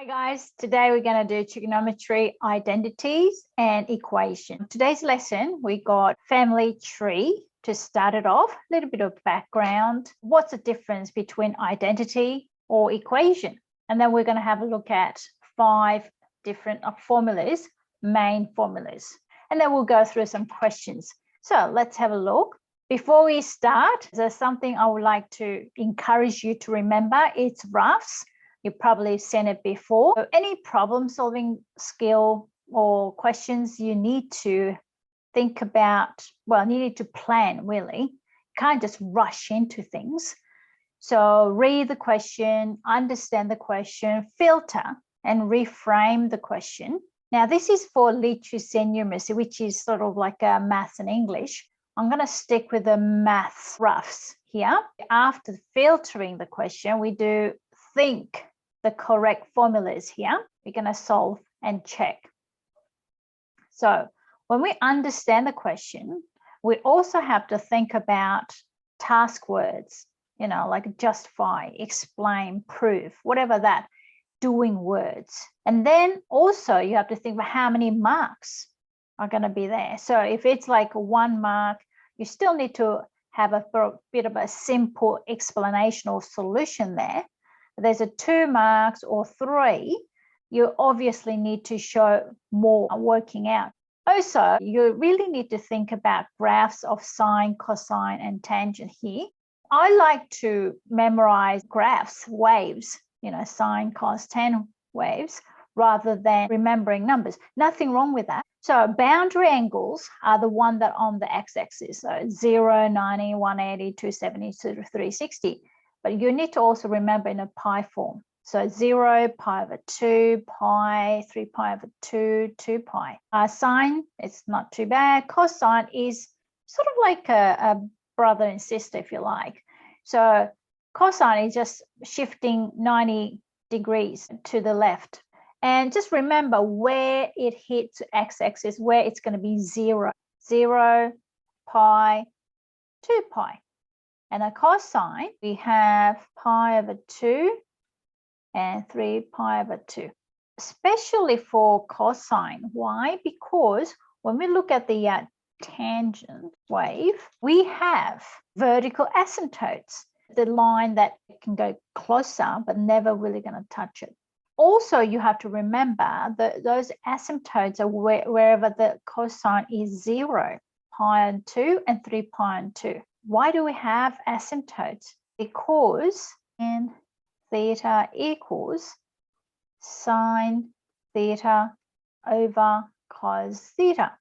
Hi guys, today we're going to do trigonometry identities and equation. Today's lesson, we got family tree to start it off, a little bit of background. What's the difference between identity or equation? And then we're going to have a look at 5 different formulas, main formulas. And then we'll go through some questions. So let's have a look. Before we start, there's something I would like to encourage you to remember. It's roughs. You've probably seen it before. So any problem solving skill or questions you need to think about, well, you need to plan really. You can't just rush into things. So read the question, understand the question, filter and reframe the question. Now this is for literacy and numeracy, which is sort of like a maths and English. I'm going to stick with the maths roughs here. After filtering the question, we do think the correct formulas here. We're going to solve and check. So when we understand the question, we also have to think about task words, you know, like justify, explain, prove, whatever that doing words. And then also you have to think about how many marks are going to be there. So if it's like 1 mark, you still need to have a bit of a simple explanation or solution there. There's a 2 marks or 3, you obviously need to show more working out. Also, you really need to think about graphs of sine, cosine, and tangent here. I like to memorize graphs, waves, you know, sine, cos, tan waves, rather than remembering numbers. Nothing wrong with that. So boundary angles are the one that on the x-axis, so 0, 90, 180, 270, 360. But you need to also remember in a pi form. So 0, pi over 2, pi, 3 pi over 2, 2 pi. Sine, it's not too bad. Cosine is sort of like a brother and sister, if you like. So cosine is just shifting 90 degrees to the left. And just remember where it hits x-axis, where it's going to be 0. 0, pi, 2 pi. And a cosine, we have pi over 2 and 3 pi over 2. Especially for cosine. Why? Because when we look at the tangent wave, we have vertical asymptotes. The line that can go closer but never really going to touch it. Also, you have to remember that those asymptotes are wherever the cosine is 0, pi and 2 and 3 pi and 2. Why do we have asymptotes? Because in theta equals sine theta over cos theta.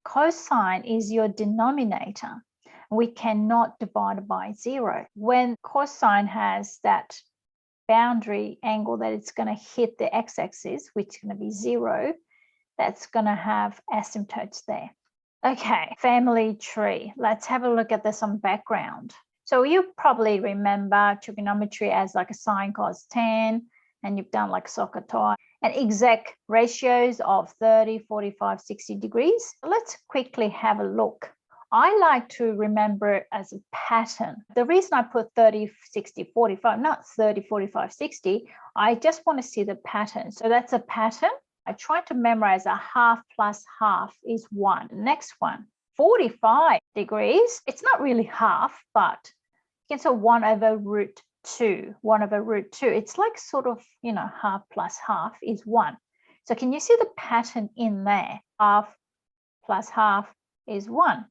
Cosine is your denominator. We cannot divide it by 0. When cosine has that boundary angle that it's going to hit the x-axis, which is going to be 0, that's going to have asymptotes there. Okay, family tree. Let's have a look at some background. So you probably remember trigonometry as like a sine, cos, tan, and you've done like SOHCAHTOA and exact ratios of 30, 45, 60 degrees. Let's quickly have a look. I like to remember it as a pattern. The reason I put 30, 60, 45, not 30, 45, 60, I just want to see the pattern. So that's a pattern. I tried to memorize a half plus half is 1. Next one, 45 degrees. It's not really half, but you can say 1 over root 2. 1 over root 2. It's like sort of, you know, half plus half is 1. So can you see the pattern in there? Half plus half is 1.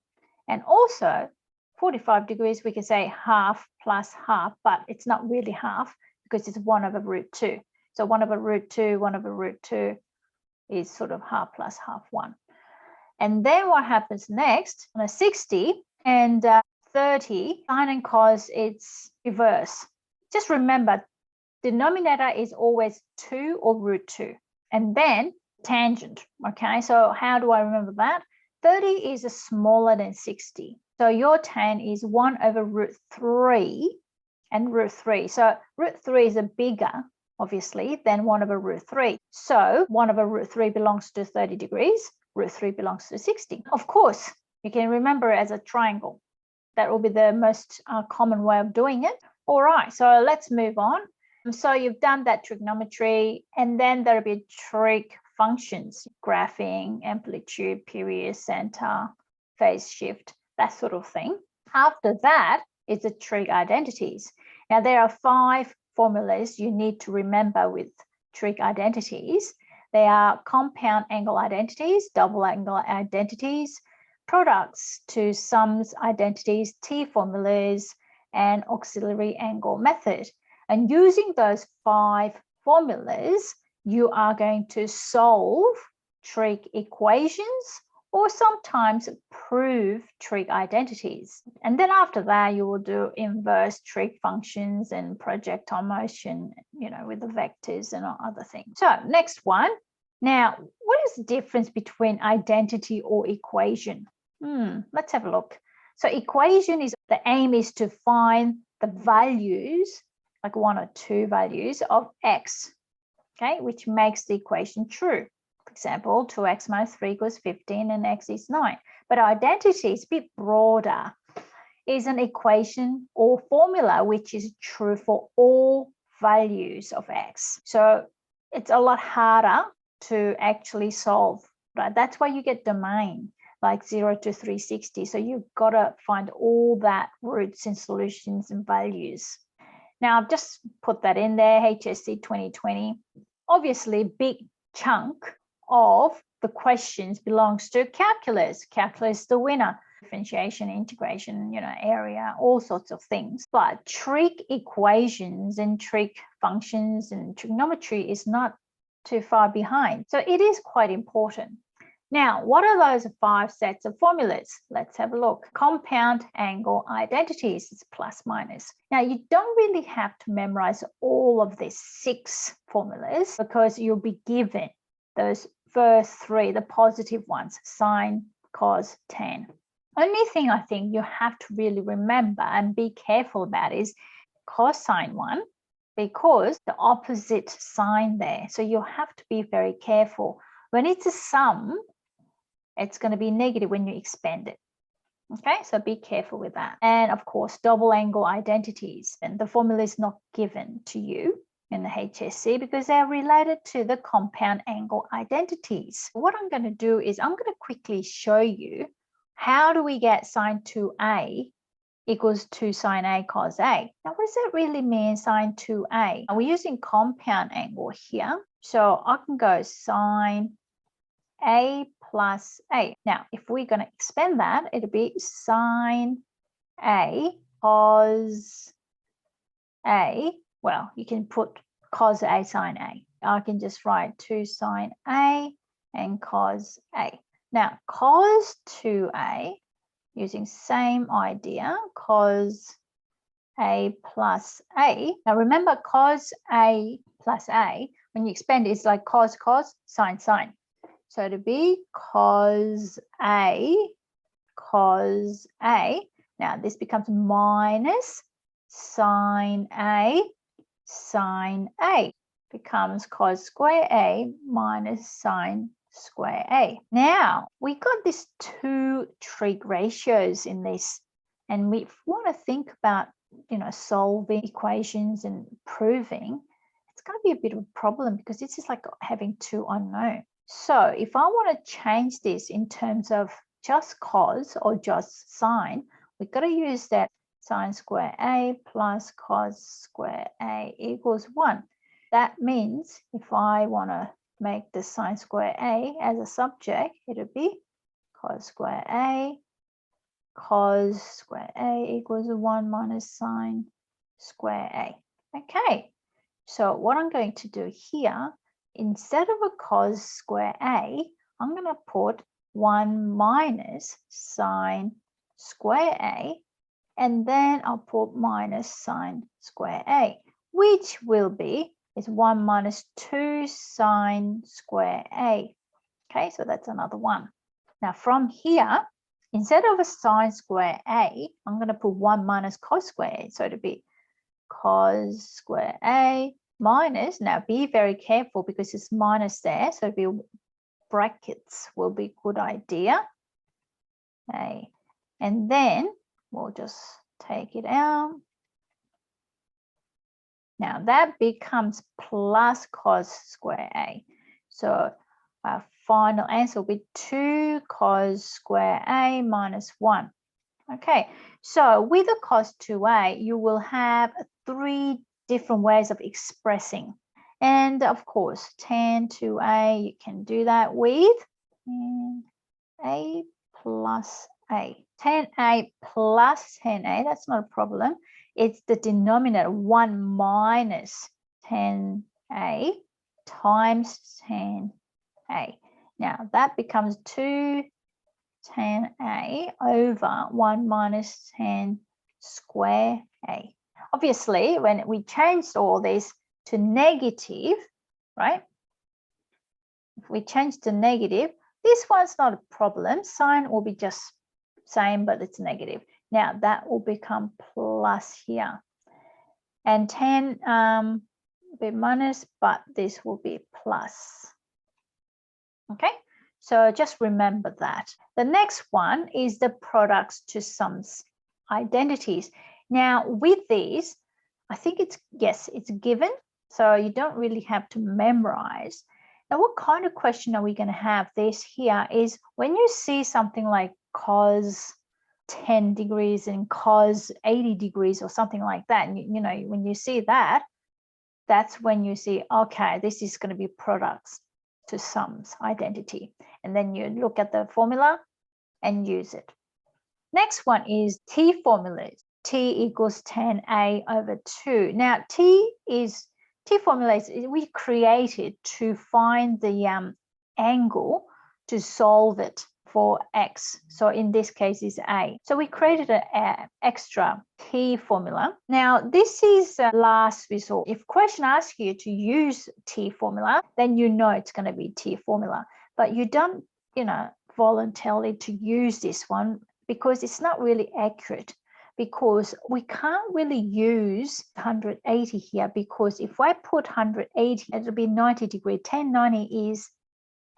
And also 45 degrees, we can say half plus half, but it's not really half because it's 1 over root 2. So 1 over root 2, 1 over root 2 is sort of half plus half 1. And then what happens next on a 60 and 30, sine and cos, it's reverse. Just remember, denominator is always 2 or root 2. And then tangent, okay? So how do I remember that? 30 is smaller than 60. So your tan is 1 over root 3 and root 3. So root 3 is a bigger, obviously, than 1 over root 3. So 1 over root 3 belongs to 30 degrees. Root 3 belongs to 60. Of course, you can remember it as a triangle. That will be the most common way of doing it. All right, so let's move on. So you've done that trigonometry, and then there'll be trig functions, graphing, amplitude, period, center, phase shift, that sort of thing. After that is the trig identities. Now there are 5 formulas you need to remember with trig identities. They are compound angle identities, double angle identities, products to sums identities, T formulas, and auxiliary angle method. And using those 5 formulas, you are going to solve trig equations or sometimes prove trig identities. And then after that, you will do inverse trig functions and projectile motion, with the vectors and other things. So next one. Now, what is the difference between identity or equation? Let's have a look. So equation is, the aim is to find the values, like 1 or 2 values of x, okay, which makes the equation true. For example, 2x minus 3 equals 15 and x is 9. But identity is a bit broader. It's an equation or formula which is true for all values of x. So it's a lot harder to actually solve, right? That's why you get domain, like 0 to 360. So you've got to find all that roots and solutions and values. Now, I've just put that in there, HSC 2020. Obviously, big chunk of the questions belongs to calculus. Calculus is the winner. Differentiation, integration, area, all sorts of things. But trig equations and trig functions and trigonometry is not too far behind. So it is quite important. Now, what are those 5 sets of formulas? Let's have a look. Compound angle identities is plus minus. Now, you don't really have to memorize all of these 6 formulas because you'll be given those first 3, the positive ones, sine, cos, tan. Only thing I think you have to really remember and be careful about is cosine one, because the opposite sign there. So you have to be very careful. When it's a sum, it's going to be negative when you expand it. Okay, so be careful with that. And of course, double angle identities. And the formula is not given to you in the HSC because they're related to the compound angle identities. What I'm going to do is I'm going to quickly show you how do we get sine 2a equals 2 sine A cos A. Now, what does that really mean, sine 2a? We're using compound angle here. So I can go sine A plus A. Now, if we're going to expand that, it'll be sine A cos A. Well, you can put cos A sine A. I can just write 2 sine A and cos A. Now, cos 2a, using same idea, cos A plus A. Now, remember, cos A plus A, when you expand it, it's like cos, cos, sine, sine. So it'll be cos A. Now, this becomes minus sine A, sine A. Becomes cos square A minus sine square A. Now, we got these 2 trig ratios in this, and we want to think about, solving equations and proving. It's going to be a bit of a problem because this is like having 2 unknowns. So if I want to change this in terms of just cos or just sine, we've got to use that sine square A plus cos square A equals 1. That means if I want to make the sine square A as a subject, it'll be cos square A equals 1 minus sine square A. Okay, so what I'm going to do here, instead of a cos square A, I'm going to put 1 minus sine square A, and then I'll put minus sine square A, which will be is 1 minus 2 sine square A. Okay, so that's another 1. Now from here, instead of a sine square A, I'm going to put 1 minus cos square A. So it'll be cos square A minus, now be very careful because it's minus there, so it'll be brackets will be a good idea. Okay, and then we'll just take it out. Now that becomes plus cos square A. So our final answer will be 2 cos square A minus 1. Okay, so with the cos 2A, you will have 3 different ways of expressing. And of course, tan 2A, you can do that with A plus A. Tan A plus tan A, that's not a problem. It's the denominator 1 minus tan A times tan A. Now that becomes 2 tan A over 1 minus tan square A. Obviously, when we changed all this to negative, right? If we change to negative, this one's not a problem. Sign will be just same, but it's negative. Now that will become plus here. And tan will be minus, but this will be plus. Okay, so just remember that. The next one is the products to sums identities. Now with these, I think it's, yes, it's given. So you don't really have to memorize. Now, what kind of question are we going to have? This here is when you see something like cos 10 degrees and cos 80 degrees or something like that, and you know, when you see that, that's when you see, okay, this is going to be products to sums identity. And then you look at the formula and use it. Next one is T formulas. T equals tan A over 2. Now, T formulas we created to find the angle to solve it for X. So in this case is A. So we created an extra T formula. Now this is last resort. If question asks you to use T formula, then you know it's going to be T formula. But you don't, you know, voluntarily to use this one because it's not really accurate. Because we can't really use 180 here, because if I put 180, it'll be 90 degree. Tan 90 is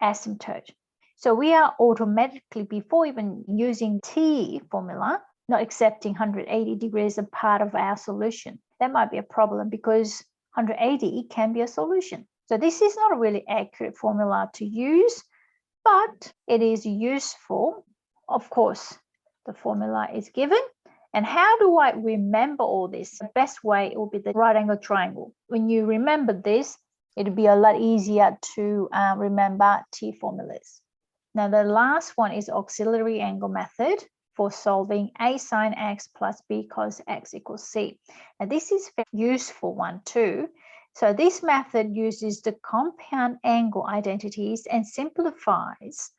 asymptote. So we are automatically, before even using T formula, not accepting 180 degrees as a part of our solution. That might be a problem because 180 can be a solution. So this is not a really accurate formula to use, but it is useful. Of course, the formula is given. And how do I remember all this? The best way will be the right angle triangle. When you remember this, it'll be a lot easier to remember T formulas. Now, the last one is auxiliary angle method for solving A sine X plus B cos X equals C. Now, this is a very useful one too. So this method uses the compound angle identities and simplifies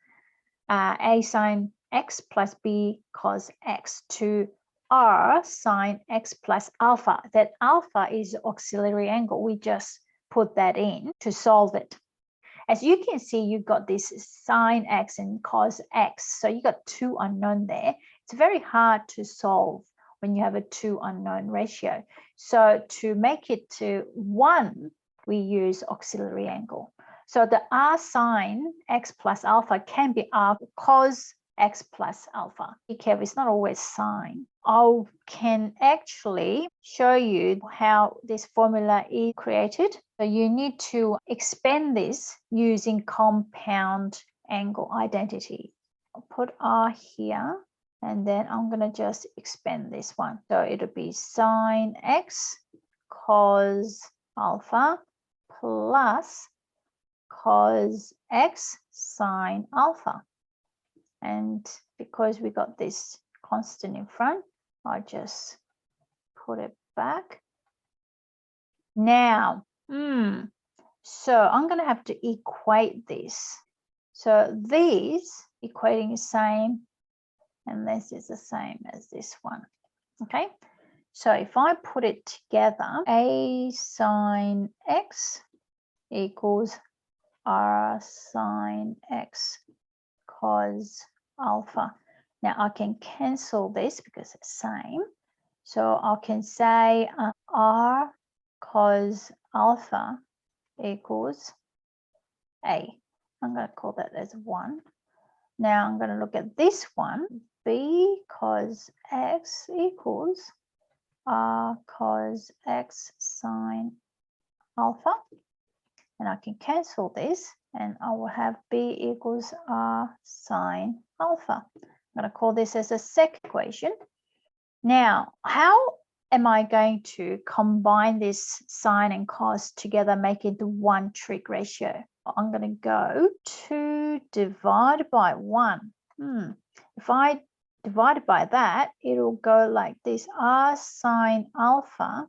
A sine X plus B cos X to R sine X plus alpha. That alpha is auxiliary angle. We just put that in to solve it. As you can see, you've got this sine X and cos X. So you got 2 unknown there. It's very hard to solve when you have a 2 unknown ratio. So to make it to 1, we use auxiliary angle. So the R sine X plus alpha can be R cos X plus alpha. Be careful, it's not always sine. I can actually show you how this formula is created. So you need to expand this using compound angle identity. I'll put R here, and then I'm going to just expand this one. So it'll be sine X cos alpha plus cos X sine alpha. And because we got this constant in front, I'll just put it back. Now, so I'm going to have to equate this. So these equating is same, and this is the same as this one. Okay, so if I put it together, A sine X equals R sine X cos alpha. Now I can cancel this because it's same. So I can say R cos alpha equals A. I'm going to call that as 1. Now I'm going to look at this one. B cos X equals r cos x sine alpha. And I can cancel this and I will have b equals r sine alpha. I'm going to call this as a second equation. Now, how am I going to combine this sine and cos together, make it the one trig ratio? I'm going to go 2 divided by 1. If I divide it by that, it'll go like this. R sine alpha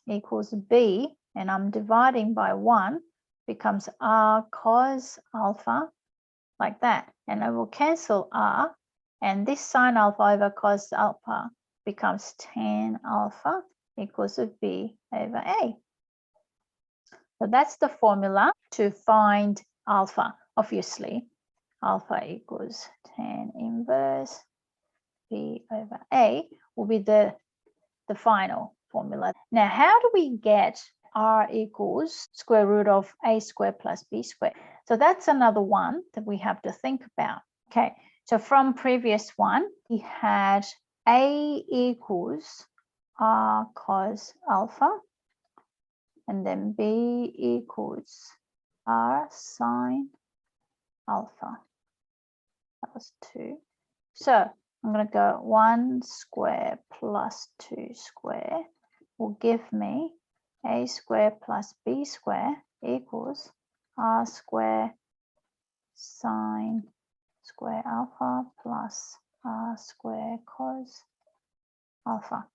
equals b, and I'm dividing by 1, becomes r cos alpha, like that. And I will cancel r, and this sine alpha over cos alpha becomes tan alpha equals b over a. So that's the formula to find alpha. Obviously, alpha equals tan inverse b over a will be the final formula. Now, how do we get r equals square root of a squared plus b squared? So that's another one that we have to think about. Okay, so from previous one, we had a equals r cos alpha, and then b equals r sine alpha. That was 2. So I'm going to go 1 square plus 2 square will give me a square plus b square equals r square sine square alpha plus r square cos alpha.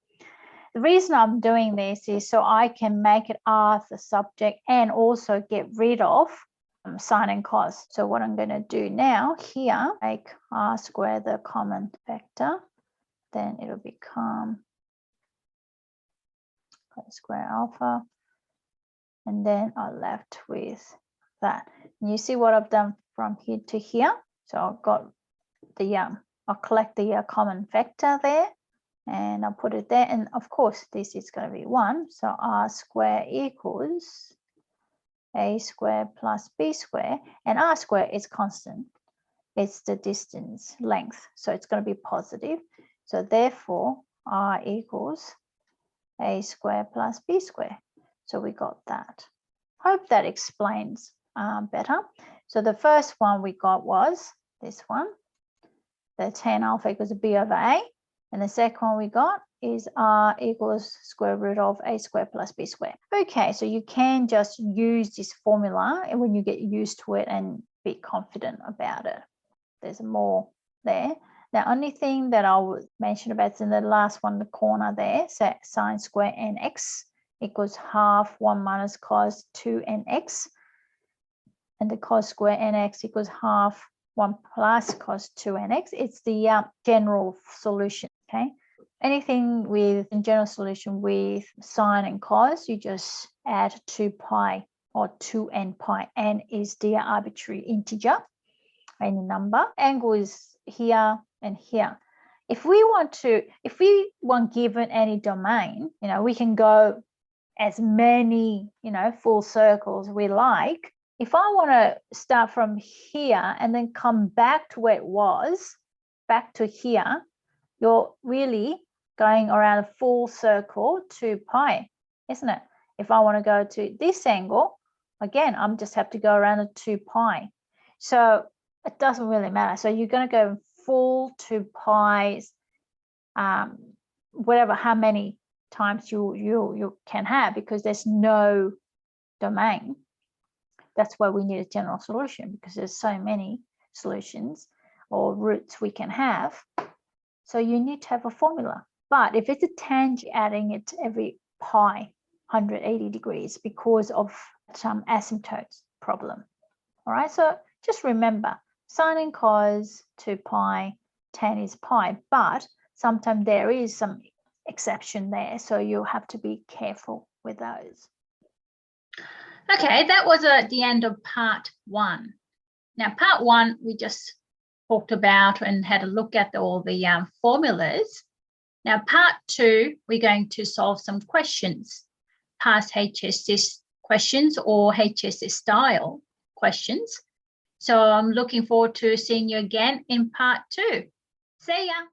The reason I'm doing this is so I can make it r the subject and also get rid of sine and cos. So what I'm going to do now here, make r square the common vector, then it'll become cos square alpha, and then I'm left with that. And you see what I've done from here to here. So I've got the I'll collect the common vector there, and I'll put it there. And of course, this is going to be 1. So r square equals a square plus b square, and r square is constant. It's the distance length, so it's going to be positive. So therefore, r equals a square plus b square. So we got that. Hope that explains better. So the first one we got was this one, the tan alpha equals b over a. And the second one we got is r equals square root of a square plus b square. Okay, so you can just use this formula and when you get used to it and be confident about it. There's more there. The only thing that I would mention about is in the last one, the corner there, so sine square nx equals half 1 minus cos 2 nx. And the cos square nx equals half 1 plus cos 2 nx. It's the general solution, okay? Anything with in general solution with sine and cos, you just add 2 pi or 2n pi. N is the arbitrary integer, any number. Angle is here and here. If we want given any domain, we can go as many, full circles we like. If I want to start from here and then come back to where it was, back to here, you're really going around a full circle 2 pi, isn't it? If I want to go to this angle, again, I'm just have to go around a 2 pi. So it doesn't really matter. So you're going to go full 2 pi's, whatever, how many times you can have, because there's no domain. That's why we need a general solution, because there's so many solutions or roots we can have. So you need to have a formula. But if it's a tangent, adding it every pi, 180 degrees, because of some asymptotes problem. All right, so just remember, sine and cos 2 pi, tan is pi, but sometimes there is some exception there, so you'll have to be careful with those. Okay, that was the end of part 1. Now, part 1, we just talked about and had a look at all the formulas. Now, part 2, we're going to solve some questions, past HSS questions or HSS style questions. So I'm looking forward to seeing you again in part 2. See ya.